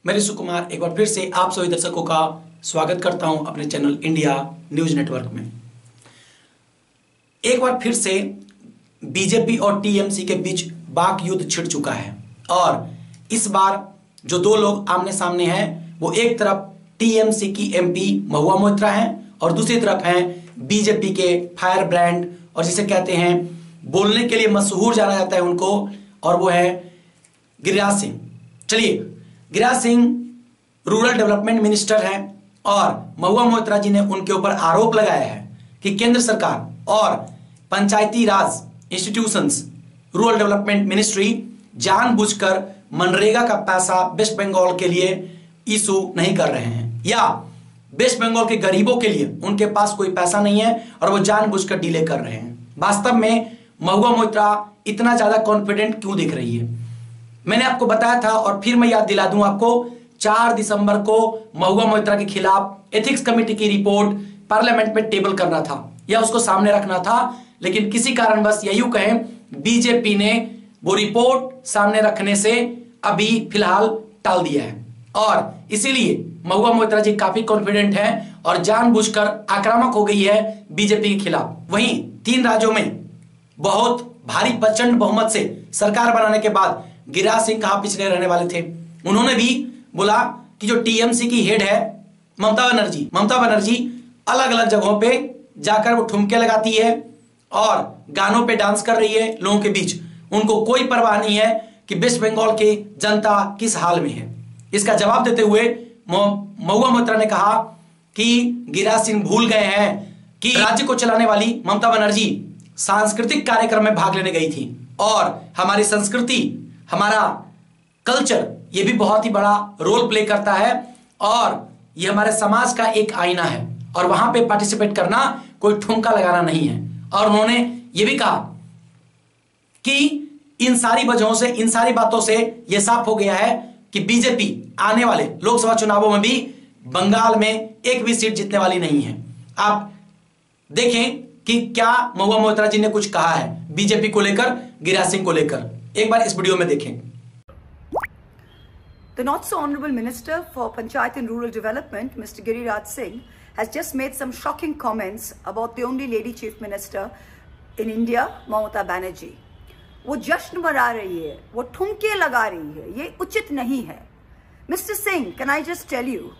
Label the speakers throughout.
Speaker 1: मैं ऋषि कुमार एक बार फिर से आप सभी दर्शकों का स्वागत करता हूं अपने चैनल इंडिया न्यूज नेटवर्क में। एक बार फिर से बीजेपी और टीएमसी के बीच वाक युद्ध छिड़ चुका है और इस बार जो दो लोग आमने सामने हैं वो एक तरफ टीएमसी की एमपी महुआ मोइत्रा हैं और दूसरी तरफ हैं बीजेपी के फायर ब्रांड और जिसे कहते हैं बोलने के लिए मशहूर जाना जाता है उनको, और वो है गिरिराज सिंह। चलिए, Giriraj Singh rural development minister हैं और महुआ मोइत्रा जी ने उनके ऊपर आरोप लगाया है कि केंद्र सरकार और पंचायती राज इंस्टीट्यूशंस रूरल डेवलपमेंट मिनिस्ट्री जानबूझकर मनरेगा का पैसा वेस्ट बंगाल के लिए इशू नहीं कर रहे हैं या वेस्ट बंगाल के गरीबों के लिए उनके पास कोई पैसा नहीं है और वो जानबूझकर डिले कर रहे हैं। वास्तव में महुआ मोइत्रा इतना ज्यादा कॉन्फिडेंट क्यों दिख रही है? मैंने आपको बताया था और फिर मैं याद दिला दूं आपको, 4 दिसंबर को महुआ मोइत्रा के खिलाफ एथिक्स कमेटी की रिपोर्ट पार्लियामेंट में टेबल करना था या उसको सामने रखना था, लेकिन किसी कारणवश या यूं कहें बीजेपी ने वो रिपोर्ट सामने रखने से अभी फिलहाल टाल दिया है और इसीलिए महुआ मोइत्रा जी काफी कॉन्फिडेंट हैं और जानबूझकर आक्रामक हो गई है बीजेपी के खिलाफ। वहीं 3 राज्यों में बहुत भारी प्रचंड बहुमत से सरकार बनाने के बाद गिरिराज सिंह कहां पिछले रहने वाले थे। उन्होंने भी बोला कि जो टीएमसी की हेड है ममता बनर्जी अलग अलग जगहों पे जाकर वो ठुमके लगाती है और गानों पे डांस कर रही है लोगों के बीच। उनको कोई परवाह नहीं है कि वेस्ट बंगाल की जनता किस हाल में है। इसका जवाब देते हुए महुआ मोइत्रा ने कहा कि गिरिराज सिंह भूल गए हैं कि राज्य को चलाने वाली ममता बनर्जी सांस्कृतिक कार्यक्रम में भाग लेने गई थी और हमारी संस्कृति, हमारा कल्चर ये भी बहुत ही बड़ा रोल प्ले करता है और ये हमारे समाज का एक आईना है और वहां पे पार्टिसिपेट करना कोई ठुमका लगाना नहीं है। और उन्होंने ये भी कहा कि इन सारी वजहों से, इन सारी बातों से यह साफ हो गया है कि बीजेपी आने वाले लोकसभा चुनावों में भी बंगाल में एक भी सीट जीतने वाली नहीं है। आप देखें कि क्या महुआ मोइत्रा जी ने कुछ कहा है बीजेपी को लेकर, गिरिराज सिंह को लेकर। एक बार इस वीडियो में देखें।
Speaker 2: The not so honorable Minister for Panchayat and Rural Development, Mr. Giriraj Singh, has just made some shocking comments about the only lady Chief Minister in India, Mamata Banerjee. वो जश्न मना रही है, वो ठुमके लगा रही है, ये उचित नहीं है। Mr. Singh, can I just tell you,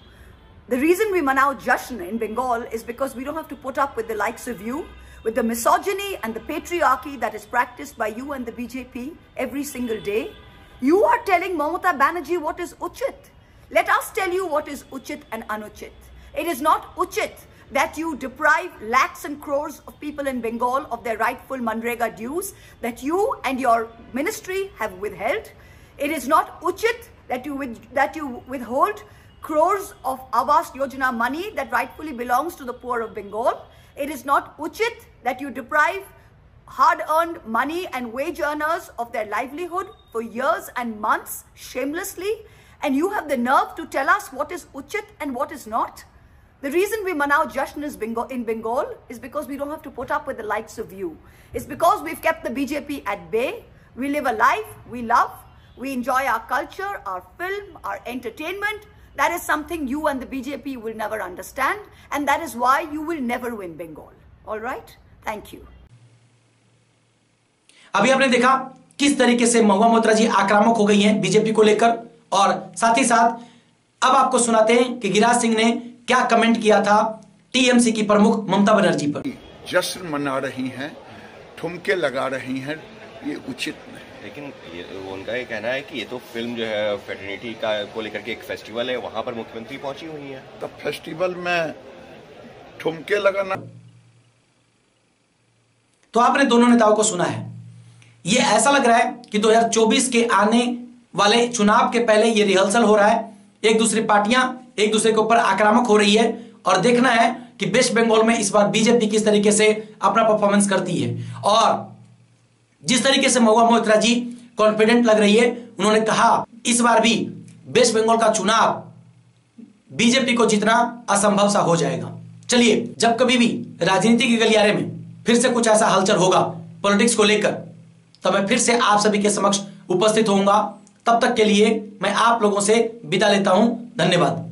Speaker 2: the reason we manao Jashan in Bengal is because we don't have to put up with the likes of you, with the misogyny and the patriarchy that is practiced by you and the BJP every single day. You are telling Mamata Banerjee what is uchit. Let us tell you what is uchit and anuchit. It is not uchit that you deprive lakhs and crores of people in Bengal of their rightful Manrega dues that you and your ministry have withheld. It is not uchit that you withhold crores of Awas Yojana money that rightfully belongs to the poor of Bengal. It is not uchit that you deprive hard-earned money and wage earners of their livelihood for years and months shamelessly. And you have the nerve to tell us what is uchit and what is not. The reason we manao Jashan in Bengal is because we don't have to put up with the likes of you. It's because we've kept the BJP at bay. We live a life we love. We enjoy our culture, our film, our entertainment. That is something you and the BJP will never understand. And that is why you will never win Bengal. All right? Thank you.
Speaker 1: अभी आपने देखा किस तरीके से महुआ मोइत्रा जी आक्रामक हो गई हैं बीजेपी को लेकर और साथ ही साथ अब आपको सुनाते हैं कि गिरिराज सिंह ने क्या कमेंट किया था टीएमसी की प्रमुख ममता बनर्जी पर।
Speaker 3: जश्न मना रही हैं, ठुमके लगा रही हैं, ये उचित नहीं।
Speaker 4: लेकिन उनका ये कहना है कि ये तो फिल्म जो है फेटर्निटी का को लेकर के एक फेस्टिवल है, वहां पर मुख्यमंत्री पहुंची हुई है।
Speaker 3: तो फेस्टिवल में ठुमके लगाना।
Speaker 1: तो आपने दोनों नेताओं को सुना है। ये ऐसा लग रहा है कि 2024 के आने वाले चुनाव के पहले ये रिहर्सल हो रहा है। एक दूसरी पार्टियां एक दूसरे के ऊपर आक्रामक हो रही है और देखना है कि वेस्ट बंगाल में इस बार बीजेपी किस तरीके से अपना परफॉर्मेंस करती है। और जिस तरीके से महुआ मोइत्रा जी कॉन्फिडेंट लग रही है, उन्होंने कहा इस बार भी वेस्ट बंगाल का चुनाव बीजेपी को जीतना असंभव सा हो जाएगा। चलिए, जब कभी भी राजनीति के गलियारे में फिर से कुछ ऐसा हलचल होगा पॉलिटिक्स को लेकर, तो मैं फिर से आप सभी के समक्ष उपस्थित होऊंगा। तब तक के लिए मैं आप लोगों से विदा लेता हूं। धन्यवाद।